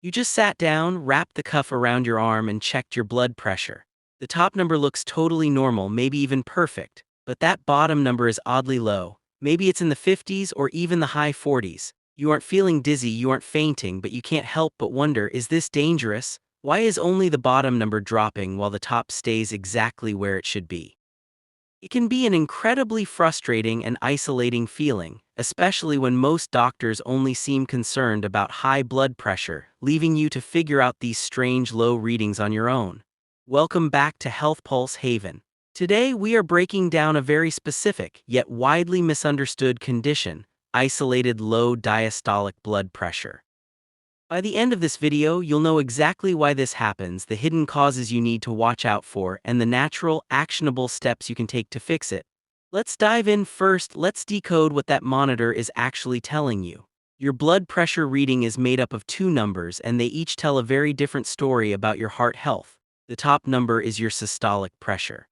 You just sat down, wrapped the cuff around your arm, and checked your blood pressure. The top number looks totally normal, maybe even perfect, but that bottom number is oddly low. Maybe it's in the 50s or even the high 40s. You aren't feeling dizzy, you aren't fainting, but you can't help but wonder, is this dangerous? Why is only the bottom number dropping while the top stays exactly where it should be? It can be an incredibly frustrating and isolating feeling, especially when most doctors only seem concerned about high blood pressure, leaving you to figure out these strange low readings on your own. Welcome back to HealthPulse Haven. Today we are breaking down a very specific, yet widely misunderstood condition: isolated low diastolic blood pressure. By the end of this video, you'll know exactly why this happens, the hidden causes you need to watch out for, and the natural, actionable steps you can take to fix it. Let's dive in first. Let's decode what that monitor is actually telling you. Your blood pressure reading is made up of two numbers, and they each tell a very different story about your heart health. The top number is your systolic pressure.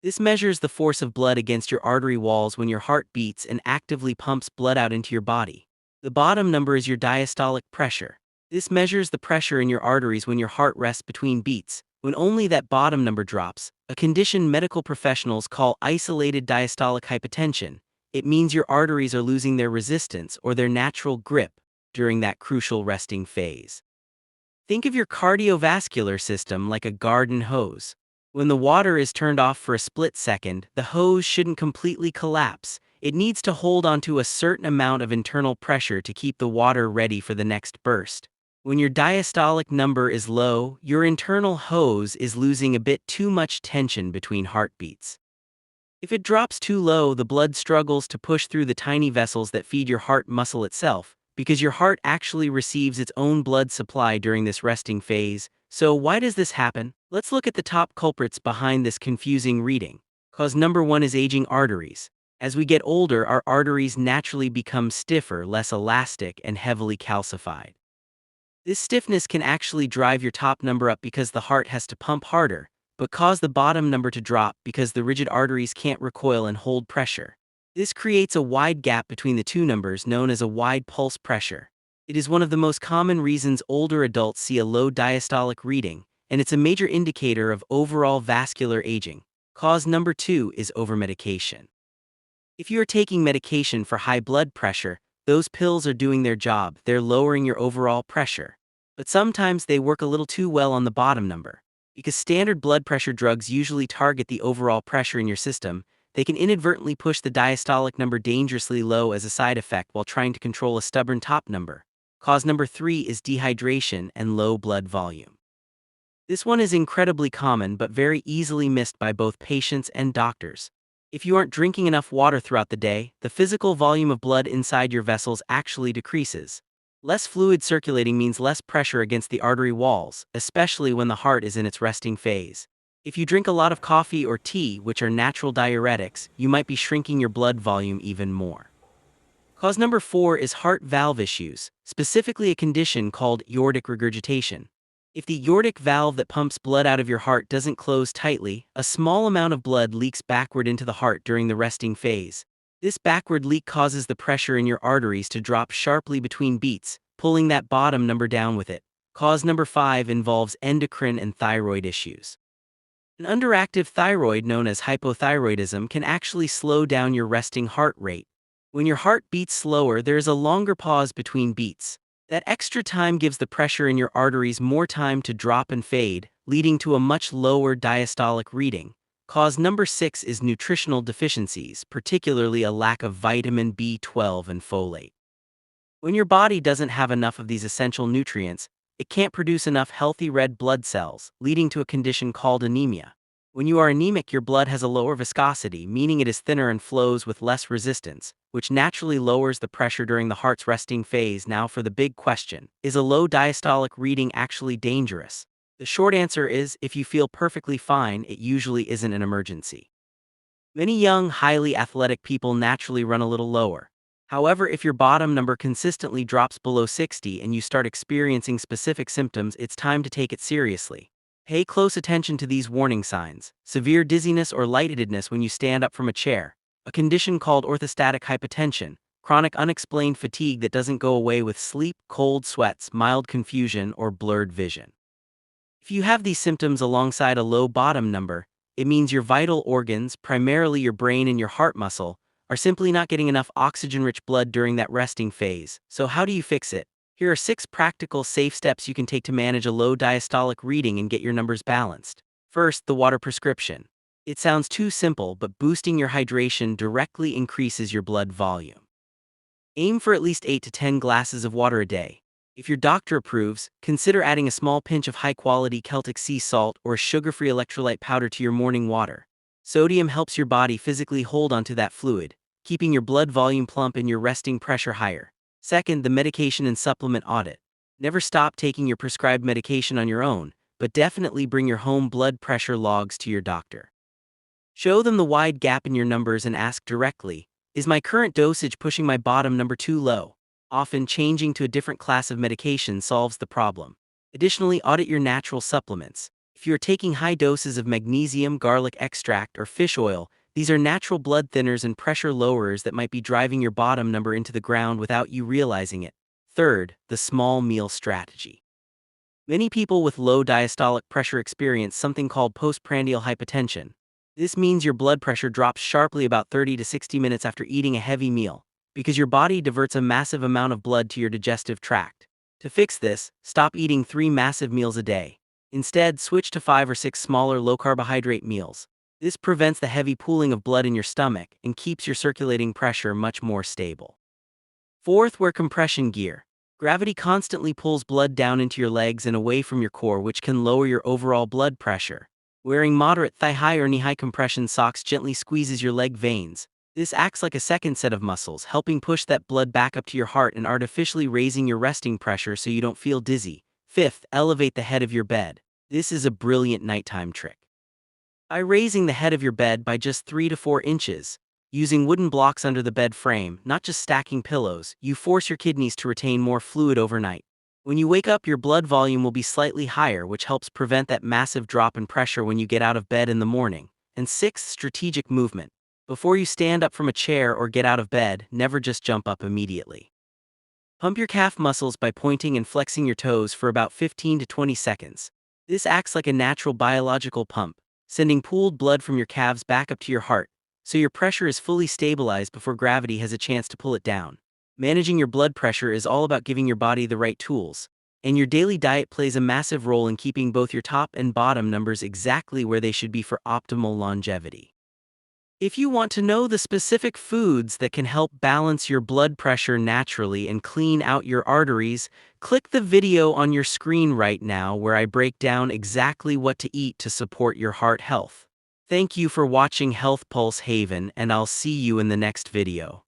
This measures the force of blood against your artery walls when your heart beats and actively pumps blood out into your body. The bottom number is your diastolic pressure. This measures the pressure in your arteries when your heart rests between beats. When only that bottom number drops, a condition medical professionals call isolated diastolic hypotension, it means your arteries are losing their resistance or their natural grip during that crucial resting phase. Think of your cardiovascular system like a garden hose. When the water is turned off for a split second, the hose shouldn't completely collapse. It needs to hold onto a certain amount of internal pressure to keep the water ready for the next burst. When your diastolic number is low, your internal hose is losing a bit too much tension between heartbeats. If it drops too low, the blood struggles to push through the tiny vessels that feed your heart muscle itself, because your heart actually receives its own blood supply during this resting phase. So why does this happen? Let's look at the top culprits behind this confusing reading. Cause number one is aging arteries. As we get older, our arteries naturally become stiffer, less elastic, and heavily calcified. This stiffness can actually drive your top number up because the heart has to pump harder, but cause the bottom number to drop because the rigid arteries can't recoil and hold pressure. This creates a wide gap between the two numbers, known as a wide pulse pressure. It is one of the most common reasons older adults see a low diastolic reading, and it's a major indicator of overall vascular aging. Cause number two is overmedication. If you are taking medication for high blood pressure, those pills are doing their job, they're lowering your overall pressure. But sometimes they work a little too well on the bottom number. Because standard blood pressure drugs usually target the overall pressure in your system, they can inadvertently push the diastolic number dangerously low as a side effect while trying to control a stubborn top number. Cause number three is dehydration and low blood volume. This one is incredibly common but very easily missed by both patients and doctors. If you aren't drinking enough water throughout the day, the physical volume of blood inside your vessels actually decreases. Less fluid circulating means less pressure against the artery walls, especially when the heart is in its resting phase. If you drink a lot of coffee or tea, which are natural diuretics, you might be shrinking your blood volume even more. Cause number four is heart valve issues, specifically a condition called aortic regurgitation. If the aortic valve that pumps blood out of your heart doesn't close tightly, a small amount of blood leaks backward into the heart during the resting phase. This backward leak causes the pressure in your arteries to drop sharply between beats, pulling that bottom number down with it. Cause number five involves endocrine and thyroid issues. An underactive thyroid, known as hypothyroidism, can actually slow down your resting heart rate. When your heart beats slower, there is a longer pause between beats. That extra time gives the pressure in your arteries more time to drop and fade, leading to a much lower diastolic reading. Cause number six is nutritional deficiencies, particularly a lack of vitamin B12 and folate. When your body doesn't have enough of these essential nutrients, it can't produce enough healthy red blood cells, leading to a condition called anemia. When you are anemic, your blood has a lower viscosity, meaning it is thinner and flows with less resistance, which naturally lowers the pressure during the heart's resting phase. Now for the big question: is a low diastolic reading actually dangerous? The short answer is, if you feel perfectly fine, it usually isn't an emergency. Many young, highly athletic people naturally run a little lower. However, if your bottom number consistently drops below 60 and you start experiencing specific symptoms, it's time to take it seriously. Pay close attention to these warning signs: severe dizziness or lightheadedness when you stand up from a chair, a condition called orthostatic hypotension, chronic unexplained fatigue that doesn't go away with sleep, cold sweats, mild confusion, or blurred vision. If you have these symptoms alongside a low bottom number, it means your vital organs, primarily your brain and your heart muscle, are simply not getting enough oxygen-rich blood during that resting phase. So how do you fix it? Here are 6 practical, safe steps you can take to manage a low diastolic reading and get your numbers balanced. First, the water prescription. It sounds too simple, but boosting your hydration directly increases your blood volume. Aim for at least 8 to 10 glasses of water a day. If your doctor approves, consider adding a small pinch of high-quality Celtic sea salt or sugar-free electrolyte powder to your morning water. Sodium helps your body physically hold onto that fluid, keeping your blood volume plump and your resting pressure higher. Second, the medication and supplement audit. Never stop taking your prescribed medication on your own, but definitely bring your home blood pressure logs to your doctor. Show them the wide gap in your numbers and ask directly, is my current dosage pushing my bottom number too low? Often changing to a different class of medication solves the problem. Additionally, audit your natural supplements. If you are taking high doses of magnesium, garlic extract, or fish oil, these are natural blood thinners and pressure lowerers that might be driving your bottom number into the ground without you realizing it. Third, the small meal strategy. Many people with low diastolic pressure experience something called postprandial hypotension. This means your blood pressure drops sharply about 30 to 60 minutes after eating a heavy meal, because your body diverts a massive amount of blood to your digestive tract. To fix this, stop eating 3 massive meals a day. Instead, switch to 5 or 6 smaller low-carbohydrate meals. This prevents the heavy pooling of blood in your stomach and keeps your circulating pressure much more stable. Fourth, wear compression gear. Gravity constantly pulls blood down into your legs and away from your core, which can lower your overall blood pressure. Wearing moderate thigh-high or knee-high compression socks gently squeezes your leg veins. This acts like a second set of muscles, helping push that blood back up to your heart and artificially raising your resting pressure so you don't feel dizzy. Fifth, elevate the head of your bed. This is a brilliant nighttime trick. By raising the head of your bed by just 3 to 4 inches, using wooden blocks under the bed frame, not just stacking pillows, you force your kidneys to retain more fluid overnight. When you wake up, your blood volume will be slightly higher, which helps prevent that massive drop in pressure when you get out of bed in the morning. And sixth, strategic movement. Before you stand up from a chair or get out of bed, never just jump up immediately. Pump your calf muscles by pointing and flexing your toes for about 15 to 20 seconds. This acts like a natural biological pump, sending pooled blood from your calves back up to your heart, so your pressure is fully stabilized before gravity has a chance to pull it down. Managing your blood pressure is all about giving your body the right tools, and your daily diet plays a massive role in keeping both your top and bottom numbers exactly where they should be for optimal longevity. If you want to know the specific foods that can help balance your blood pressure naturally and clean out your arteries, click the video on your screen right now where I break down exactly what to eat to support your heart health. Thank you for watching HealthPulse Haven, and I'll see you in the next video.